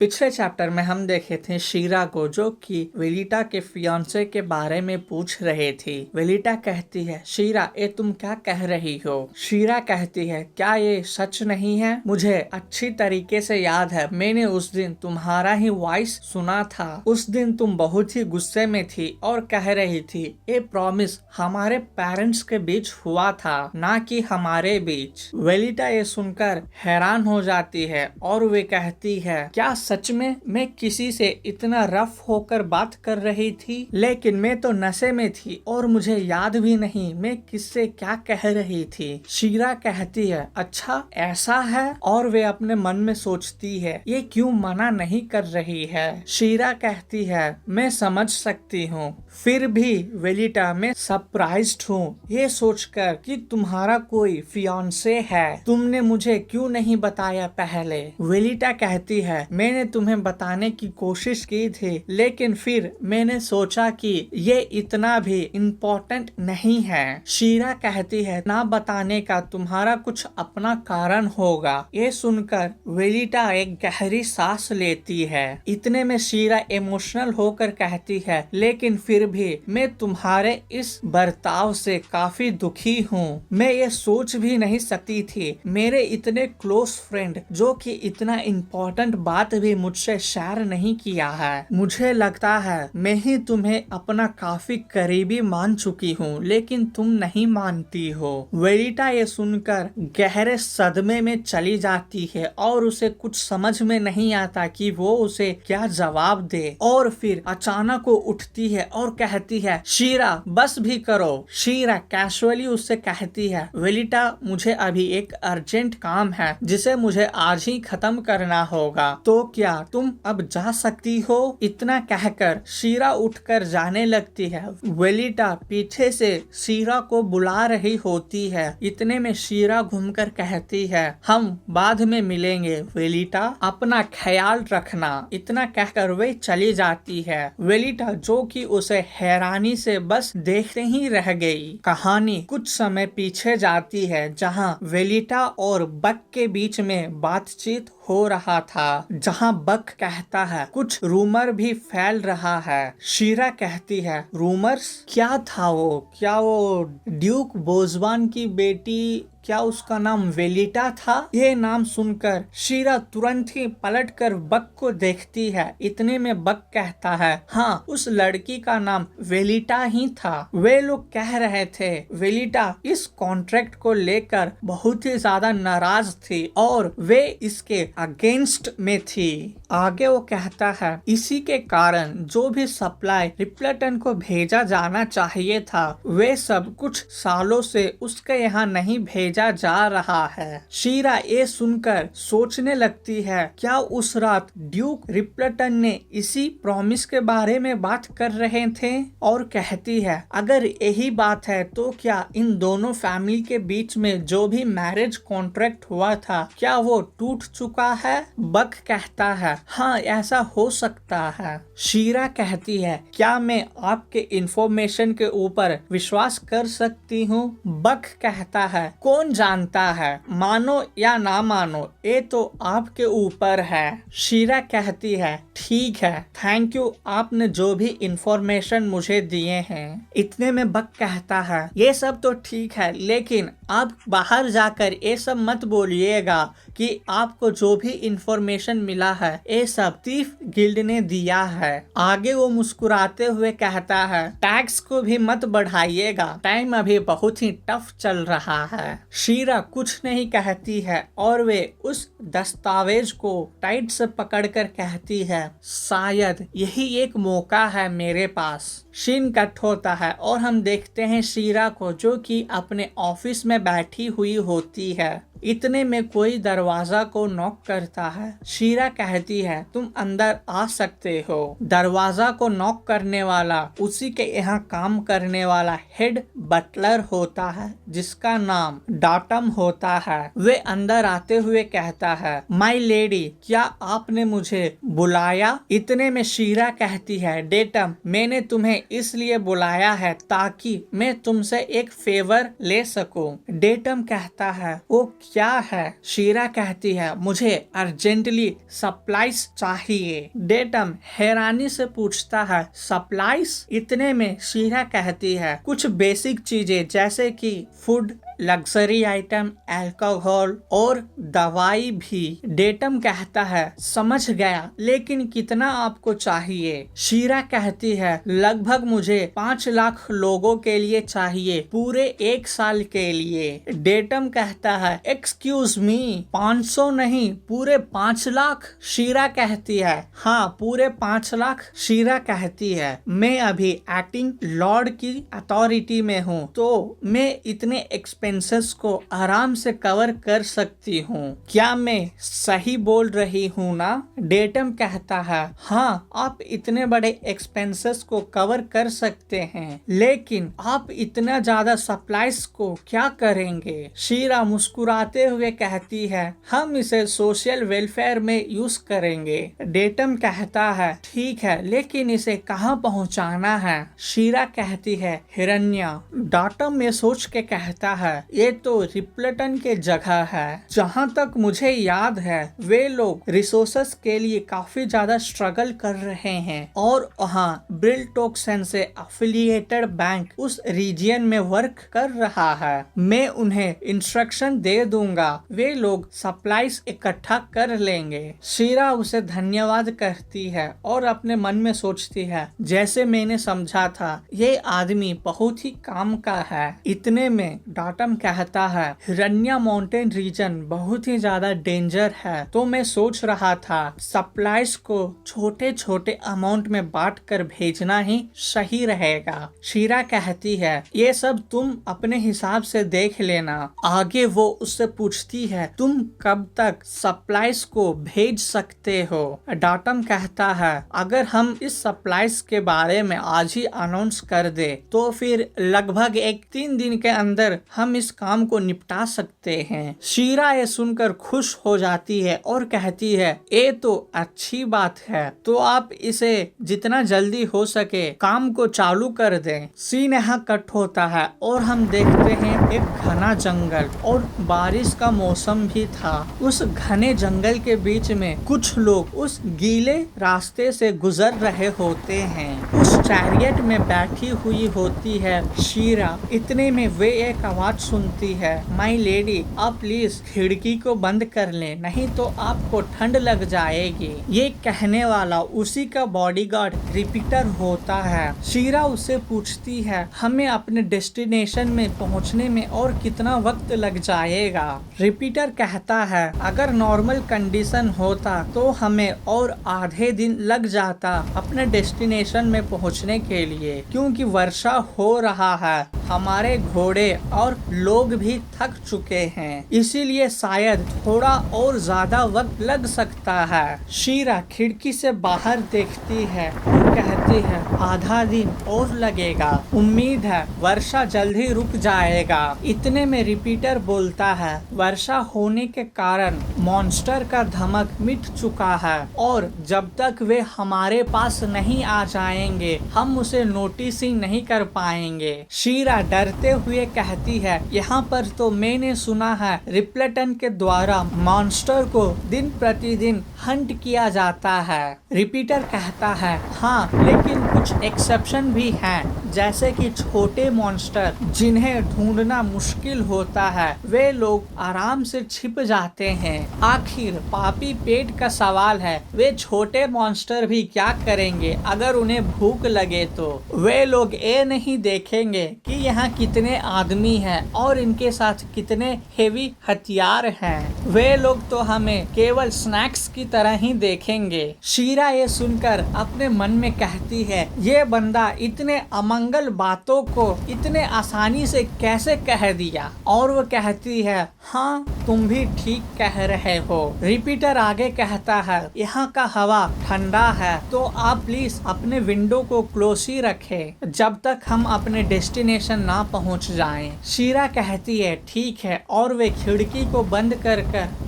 पिछले चैप्टर में हम देखे थे शीरा को जो कि वेलिटा के फियांसे के बारे में पूछ रहे थी। वेलिटा कहती है, शीरा ये तुम क्या कह रही हो? शीरा कहती है, क्या ये सच नहीं है? मुझे अच्छी तरीके से याद है, मैंने उस दिन तुम्हारा ही वॉइस सुना था। उस दिन तुम बहुत ही गुस्से में थी और कह रही थी ये प्रॉमिस हमारे पेरेंट्स के बीच हुआ था, ना कि हमारे बीच। वेलिटा ये सुनकर हैरान हो जाती है और वे कहती है, क्या सच में मैं किसी से इतना रफ होकर बात कर रही थी? लेकिन मैं तो नशे में थी और मुझे याद भी नहीं मैं किससे क्या कह रही थी। शीरा कहती है, अच्छा ऐसा है? और वे अपने मन में सोचती है, ये क्यों मना नहीं कर रही है? शीरा कहती है, मैं समझ सकती हूँ, फिर भी वेलिटा मैं सरप्राइज्ड हूँ ये सोचकर कि तुम्हारा कोई फियांसे है। तुमने मुझे क्यों नहीं बताया पहले? वेलिटा कहती है, मैंने तुम्हें बताने की कोशिश की थी, लेकिन फिर मैंने सोचा कि ये इतना भी इम्पोर्टेंट नहीं है। शीरा कहती है, ना बताने का तुम्हारा कुछ अपना कारण होगा। ये सुनकर वेलिटा एक गहरी सांस लेती है। इतने में शीरा इमोशनल होकर कहती है, लेकिन फिर भी मैं तुम्हारे इस बर्ताव से काफी दुखी हूँ। मैं ये सोच भी नहीं सकती थी मेरे इतने क्लोज फ्रेंड जो कि इतना इम्पोर्टेंट बात भी मुझसे शेयर नहीं किया है। मुझे लगता है मैं ही तुम्हें अपना काफी करीबी मान चुकी हूँ, लेकिन तुम नहीं मानती हो। वेलिटा ये सुनकर गहरे सदमे में चली जाती है और उसे कुछ समझ में नहीं आता कि वो उसे क्या जवाब दे। और फिर अचानक वो उठती है और कहती है, शीरा बस भी करो। शीरा कैजुअली उससे कहती है, वेलिटा मुझे अभी एक अर्जेंट काम है जिसे मुझे आज ही खत्म करना होगा, तो क्या तुम अब जा सकती हो? इतना कहकर शीरा उठकर जाने लगती है। वेलिटा पीछे से शीरा को बुला रही होती है। इतने में शीरा घूमकर कहती है, हम बाद में मिलेंगे वेलिटा, अपना ख्याल रखना। इतना कहकर वे चली जाती है। वेलिटा जो कि उसे हैरानी से बस देखते ही रह गई। कहानी कुछ समय पीछे जाती है जहाँ वेलिटा और बक के बीच में बातचीत हो रहा था, जहां बक कहता है कुछ रूमर भी फैल रहा है। शीरा कहती है, रूमर्स? क्या था वो? क्या वो ड्यूक बोजवान की बेटी, क्या उसका नाम वेलिटा था? ये नाम सुनकर शीरा तुरंत ही पलटकर बक को देखती है। इतने में बक कहता है, हाँ उस लड़की का नाम वेलिटा ही था। वे लोग कह रहे थे वेलिटा इस कॉन्ट्रैक्ट को लेकर बहुत ही ज्यादा नाराज थी और वे इसके अगेंस्ट में थी। आगे वो कहता है, इसी के कारण जो भी सप्लाई रिप्लेटन को भेजा जाना चाहिए था वे सब कुछ सालों से उसके यहाँ नहीं भेजा जा रहा है। शीरा ये सुनकर सोचने लगती है, क्या उस रात ड्यूक रिप्लेटन ने इसी प्रॉमिस के बारे में बात कर रहे थे? और कहती है, अगर यही बात है तो क्या इन दोनों फैमिली के बीच में जो भी मैरिज कॉन्ट्रैक्ट हुआ था क्या वो टूट चुका है? बक कहता है, हाँ ऐसा हो सकता है। शीरा कहती है, क्या मैं आपके इंफॉर्मेशन के ऊपर विश्वास कर सकती हूँ? बक कहता है, कौन जानता है, मानो या ना मानो ये तो आपके ऊपर है। शीरा कहती है, ठीक है, थैंक यू, आपने जो भी इंफॉर्मेशन मुझे दिए हैं। इतने में बक कहता है, ये सब तो ठीक है, लेकिन आप बाहर जाकर ये सब मत बोलिएगा कि आपको जो भी इंफॉर्मेशन मिला है ये सब थीफ गिल्ड ने दिया है। आगे वो मुस्कुराते हुए कहता है, टैक्स को भी मत बढ़ाइएगा, टाइम अभी बहुत ही टफ चल रहा है। शीरा कुछ नहीं कहती है और वे उस दस्तावेज को टाइट से पकड़कर कहती है, शायद यही एक मौका है मेरे पास। सीन कट होता है और हम देखते हैं शीरा को जो कि अपने ऑफिस में बैठी हुई होती है। इतने में कोई दरवाजा को नॉक करता है। शीरा कहती है, तुम अंदर आ सकते हो। दरवाजा को नॉक करने वाला उसी के यहाँ काम करने वाला हेड बटलर होता है जिसका नाम डाटम होता है। वे अंदर आते हुए कहता है, माय लेडी, क्या आपने मुझे बुलाया? इतने में शीरा कहती है, डेटम, मैंने तुम्हें इसलिए बुलाया है ताकि मैं तुमसे एक फेवर ले सकूं। डेटम कहता है, वो क्या है? शीरा कहती है मुझे अर्जेंटली सप्लाइज चाहिए। डेटम हैरानी से पूछता है सप्लाइज? इतने में शीरा कहती है कुछ बेसिक चीजें जैसे कि फूड, लग्जरी आइटम, अल्कोहल और दवाई भी। डेटम कहता है समझ गया, लेकिन कितना आपको चाहिए? शीरा कहती है लगभग मुझे 5 लाख लोगों के लिए चाहिए, पूरे 1 साल के लिए। डेटम कहता है एक्सक्यूज मी, 500 नहीं, पूरे 5 लाख? शीरा कहती है हाँ, पूरे 5 लाख। शीरा कहती है मैं अभी एक्टिंग लॉर्ड की अथॉरिटी में हूँ, तो मैं इतने एक्सपेंसेस को आराम से कवर कर सकती हूँ। क्या मैं सही बोल रही हूँ ना? डेटम कहता है हाँ, आप इतने बड़े एक्सपेंसेस को कवर कर सकते हैं, लेकिन आप इतना ज्यादा सप्लाईज को क्या करेंगे? शीरा मुस्कुराते हुए कहती है हम इसे सोशल वेलफेयर में यूज करेंगे। डेटम कहता है ठीक है, लेकिन इसे कहाँ पहुँचाना है? शीरा कहती है हिरण्या। डेटम ये सोच के कहता है ये तो रिप्लेटन के जगह है। जहाँ तक मुझे याद है वे लोग रिसोर्सेस के लिए काफी ज्यादा स्ट्रगल कर रहे हैं और वहाँ ब्रिलटोक्सन से एफिलिएटेड बैंक उस रीजियन में वर्क कर रहा है। मैं उन्हें इंस्ट्रक्शन दे दूंगा, वे लोग सप्लाईज इकट्ठा कर लेंगे। शीरा उसे धन्यवाद कहती है और अपने मन में सोचती है जैसे मैंने समझा था ये आदमी बहुत ही काम का है। इतने में डेटम कहता है हिरण्या माउंटेन रीजन बहुत ही ज्यादा डेंजर है, तो मैं सोच रहा था सप्लाईज को छोटे छोटे अमाउंट में बांट कर भेजना ही सही रहेगा। शीरा कहती है ये सब तुम अपने हिसाब से देख लेना। आगे वो उससे पूछती है तुम कब तक सप्लाईज को भेज सकते हो? डेटम कहता है अगर हम इस सप्लाईज के बारे में आज ही अनाउंस कर दे तो फिर लगभग 3 दिन के अंदर हम इस काम को निपटा सकते हैं। शीरा ये सुनकर खुश हो जाती है और कहती है ये तो अच्छी बात है, तो आप इसे जितना जल्दी हो सके काम को चालू कर दें। सीन यहाँ कट होता है और हम देखते हैं एक घना जंगल और बारिश का मौसम भी था। उस घने जंगल के बीच में कुछ लोग उस गीले रास्ते से गुजर रहे होते हैं। उस चैरियट में बैठी हुई होती है शीरा। इतने में वे एक आवाज सुनती है माई लेडी, आप प्लीज खिड़की को बंद कर लें, नहीं तो आपको ठंड लग जाएगी। ये कहने वाला उसी का बॉडीगार्ड रिपीटर होता है। शीरा उससे पूछती है हमें अपने डेस्टिनेशन में पहुंचने में और कितना वक्त लग जाएगा? रिपीटर कहता है अगर नॉर्मल कंडीशन होता तो हमें और आधे दिन लग जाता अपने डेस्टिनेशन में पहुंचने के लिए, क्योंकि वर्षा हो रहा है, हमारे घोड़े और लोग भी थक चुके हैं, इसीलिए शायद थोड़ा और ज्यादा वक्त लग सकता है। शीरा खिड़की से बाहर देखती है और कहती है आधा दिन और लगेगा, उम्मीद है वर्षा जल्द ही रुक जाएगा। इतने में रिपीटर बोलता है वर्षा होने के कारण मॉन्स्टर का धमक मिट चुका है और जब तक वे हमारे पास नहीं आ जाएंगे हम उसे नोटिस ही नहीं कर पाएंगे। शीरा डरते हुए कहती है यहाँ पर तो मैंने सुना है रिप्लेटन के द्वारा मॉन्स्टर को दिन प्रतिदिन हंट किया जाता है। रिपीटर कहता है हाँ, लेकिन कुछ एक्सेप्शन भी हैं, जैसे कि छोटे मॉन्स्टर जिन्हें ढूंढना मुश्किल होता है, वे लोग आराम से छिप जाते हैं। आखिर पापी पेट का सवाल है, वे छोटे मॉन्स्टर भी क्या करेंगे अगर उन्हें भूख लगे तो? वे लोग ये नहीं देखेंगे कि यहाँ कितने आदमी हैं और इनके साथ कितने हेवी हथियार हैं। वे लोग तो हमें केवल स्नैक्स की तरह ही देखेंगे। शीरा ये सुनकर अपने मन में कहती है ये बंदा इतने अमंगल बातों को इतने आसानी से कैसे कह दिया? और वो कहती है हाँ, तुम भी ठीक कह रहे हो। रिपीटर आगे कहता है यहाँ का हवा ठंडा है, तो आप प्लीज अपने विंडो को क्लोज ही रखें जब तक हम अपने डेस्टिनेशन ना पहुंच जाएं। शीरा कहती है ठीक है, और वे खिड़की को बंद कर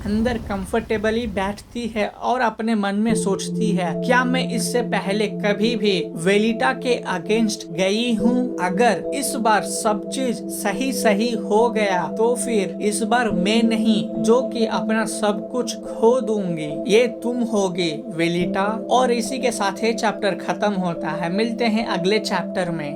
अंदर कंफर्टेबली बैठती है और अपने मन में सोचती है, क्या मैं इससे पहले कभी भी वेलिटा के अगेंस्ट गई हूँ? अगर इस बार सब चीज सही सही हो गया तो फिर इस बार मैं नहीं जो कि अपना सब कुछ खो दूंगी, ये तुम होगी वेलिटा। और इसी के साथ ये चैप्टर खत्म होता है। मिलते हैं अगले चैप्टर में।